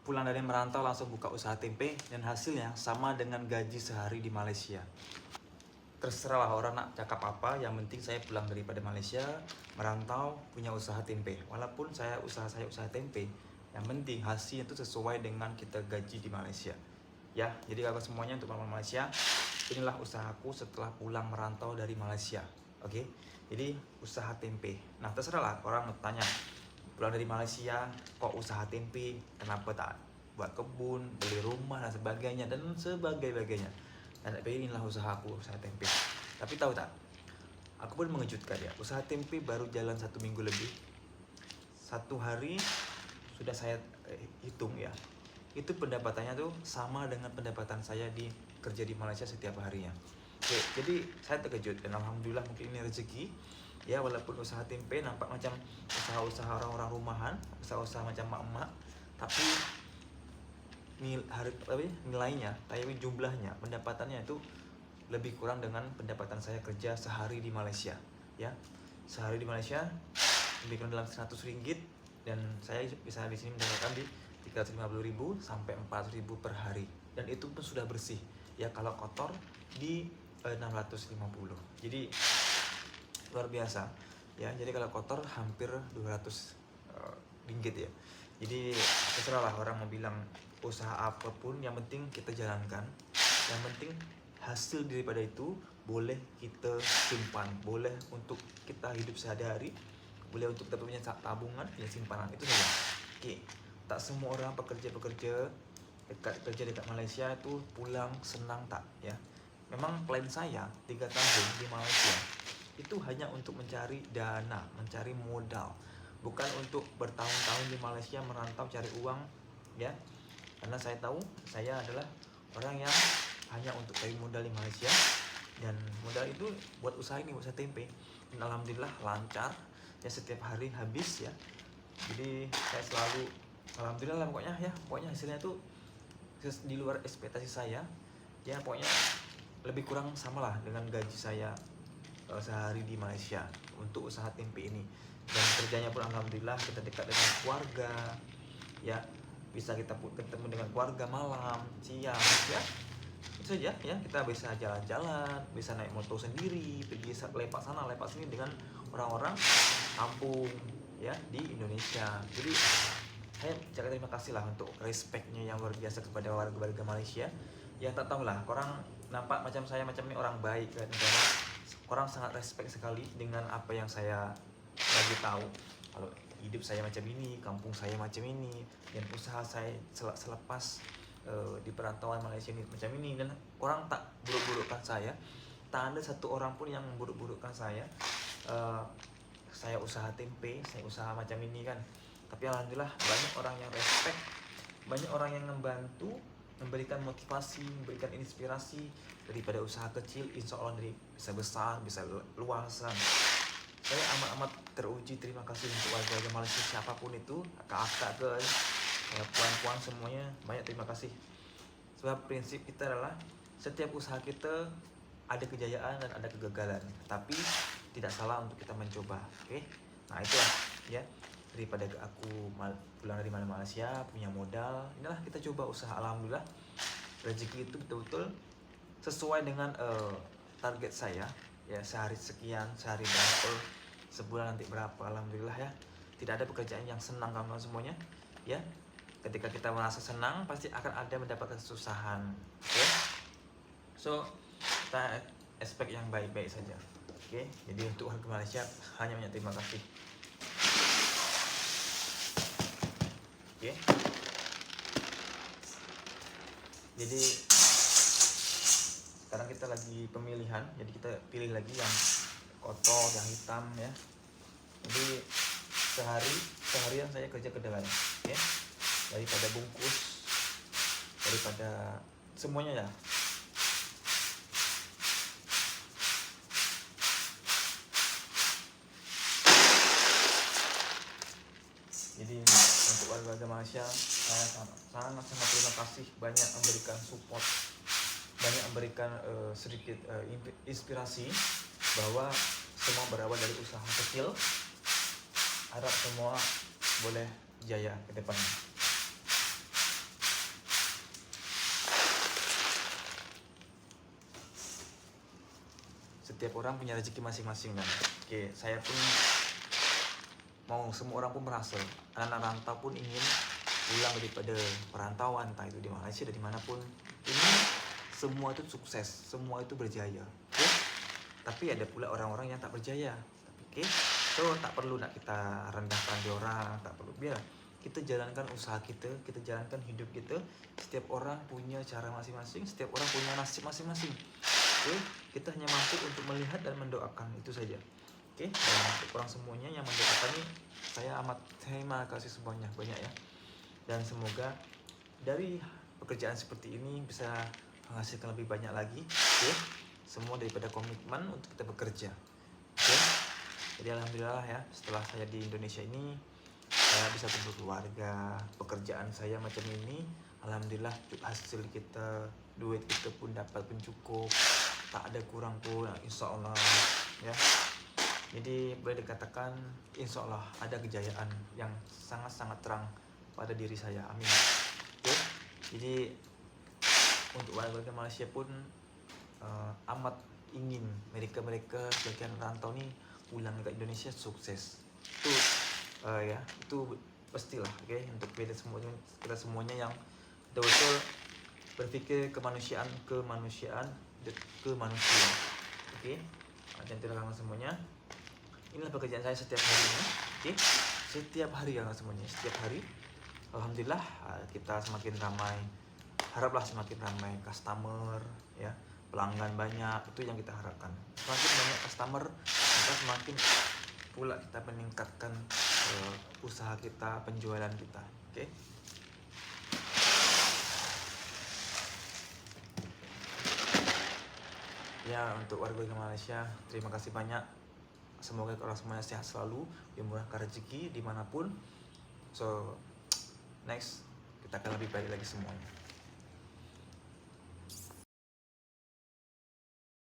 pulang dari merantau langsung buka usaha tempe dan hasilnya sama dengan gaji sehari di Malaysia. Terserah lah orang nak cakap apa, yang penting saya pulang daripada Malaysia, merantau, punya usaha tempe. Walaupun saya usaha tempe, yang penting hasilnya itu sesuai dengan kita gaji di Malaysia. Ya, jadi kalau semuanya untuk orang Malaysia, inilah usahaku setelah pulang merantau dari Malaysia. Oke, jadi usaha tempe. Nah, terserah lah orang mau tanya, pulang dari Malaysia kok usaha tempe, kenapa tak buat kebun, beli rumah dan sebagainya dan sebagainya. Dan inilah usahaku, usaha tempe. Tapi tahu tak, aku pun mengejutkan ya, usaha tempe baru jalan 1 minggu lebih. 1 hari sudah saya hitung ya, itu pendapatannya tuh sama dengan pendapatan saya di kerja di Malaysia setiap harinya. Oke, jadi saya terkejut dan alhamdulillah mungkin ini rezeki ya. Walaupun usaha tempe nampak macam usaha-usaha orang-orang rumahan, usaha-usaha macam mak-mak, tapi nilainya, tapi jumlahnya, pendapatannya itu lebih kurang dengan pendapatan saya kerja sehari di Malaysia ya. Sehari di Malaysia lebih kurang dalam 100 ringgit, dan saya bisa di sini mendapatkan di 350.000 sampai 400.000 per hari, dan itu pun sudah bersih ya. Kalau kotor di 650. Jadi luar biasa ya. Jadi kalau kotor hampir 200 ringgit ya. Jadi terserah lah orang mau bilang usaha apapun, yang penting kita jalankan. Yang penting hasil daripada itu boleh kita simpan, boleh untuk kita hidup sehari-hari, boleh untuk kita punya tabungan, punya simpanan, itu saja. Oke, tak semua orang kerja dekat Malaysia itu pulang senang tak ya. Memang plan saya 3 tahun di Malaysia itu hanya untuk mencari dana, mencari modal, bukan untuk bertahun-tahun di Malaysia merantau cari uang ya. Karena saya tahu saya adalah orang yang hanya untuk cari modal di Malaysia, dan modal itu buat usaha ini, usaha tempe. Dan alhamdulillah lancar ya, setiap hari habis ya. Jadi saya selalu alhamdulillah lah pokoknya hasilnya tuh di luar ekspektasi saya ya. Pokoknya lebih kurang samalah dengan gaji saya sehari di Malaysia untuk usaha tempe ini. Dan kerjanya pun alhamdulillah kita dekat dengan keluarga ya, bisa kita ketemu dengan keluarga malam, siang ya. Itu saja ya, kita bisa jalan-jalan, bisa naik motor sendiri, pergi lepak sana lepak sini dengan orang-orang kampung ya di Indonesia. Jadi saya ucapkan terima kasih lah untuk respectnya yang luar biasa kepada warga-warga Malaysia. Ya tak tahu lah, orang nampak macam saya macam ini orang baik kan, karena orang sangat respect sekali dengan apa yang saya lagi tahu. Kalau hidup saya macam ini, kampung saya macam ini, dan usaha saya selepas di perantauan Malaysia ini macam ini, dan orang tak buruk-burukkan saya, tak ada satu orang pun yang memburuk-burukkan saya. Saya usaha tempe, saya usaha macam ini kan, tapi alhamdulillah banyak orang yang respect, banyak orang yang membantu, memberikan motivasi, memberikan inspirasi. Daripada usaha kecil, insya Allah dari bisa besar, bisa luasan. Saya amat-amat teruji, terima kasih untuk warga Malaysia siapapun itu, kakak guys, puan-puan semuanya, banyak terima kasih. Sebab prinsip kita adalah setiap usaha kita ada kejayaan dan ada kegagalan, tapi tidak salah untuk kita mencoba. Oke, nah itulah ya, daripada aku pulang dari Malaysia punya modal, inilah kita coba usaha. Alhamdulillah rezeki itu betul-betul sesuai dengan target saya ya. Sehari sekian, sehari berapa, sebulan nanti berapa. Alhamdulillah ya, tidak ada pekerjaan yang senang kamu semuanya ya. Ketika kita merasa senang, pasti akan ada mendapatkan kesusahan ya. So kita expect yang baik-baik saja. Oke, jadi untuk warga Malaysia hanya banyak terima kasih. Oke, jadi sekarang kita lagi pemilihan, jadi kita pilih lagi yang kotor, yang hitam ya. Jadi seharian saya kerja kedelai ya, daripada bungkus, daripada semuanya ya. Jadi untuk warga Malaysia, saya sangat terima kasih, banyak memberikan support, banyak memberikan sedikit inspirasi bahwa semua berawal dari usaha kecil. Harap semua boleh jaya ke depannya. setiap orang punya rezeki masing-masing kan. Oke, saya pun mau semua orang pun merasa, anak rantau pun ingin pulang daripada perantauan, entah itu di Malaysia dan dimanapun, ini semua itu sukses, semua itu berjaya. Oke? Tapi ada pula orang-orang yang tak berjaya. Oke? So tak perlu nak kita rendahkan dia orang, tak perlu, biar kita jalankan usaha kita jalankan hidup kita. Setiap orang punya cara masing-masing, setiap orang punya nasib masing-masing. Oke? Kita hanya mampu untuk melihat dan mendoakan, itu saja. Oke? Dan untuk orang semuanya yang mendoakan ini, saya amat terima kasih semuanya, banyak ya. Dan semoga dari pekerjaan seperti ini bisa menghasilkan lebih banyak lagi. Oke? Semua daripada komitmen untuk kita bekerja. Oke? Jadi alhamdulillah ya, setelah saya di Indonesia ini, saya bisa tumbuh keluarga, pekerjaan saya macam ini, alhamdulillah hasil kita, duit kita pun dapat mencukup, tak ada kurang pun, insya Allah ya. Jadi boleh dikatakan insya Allah ada kejayaan yang sangat-sangat terang pada diri saya, amin. Oke? Jadi untuk warga Malaysia pun amat ingin mereka sebagian rantau nih pulang ke Indonesia sukses. Itu ya, itu pastilah, oke? Untuk kita semuanya yang betul-betul berpikir kemanusiaan, oke? Dan terima semuanya. Inilah pekerjaan saya setiap harinya, oke? Setiap hari ya semuanya, setiap hari. Alhamdulillah kita semakin ramai, haraplah semakin ramai customer ya, pelanggan banyak, itu yang kita harapkan. Semakin banyak customer, maka semakin pula kita meningkatkan usaha kita, penjualan kita. Oke? Ya, untuk warga Malaysia, terima kasih banyak. Semoga orang semuanya sehat selalu, dimurahkan rezeki dimanapun. So next kita akan lebih baik lagi semuanya.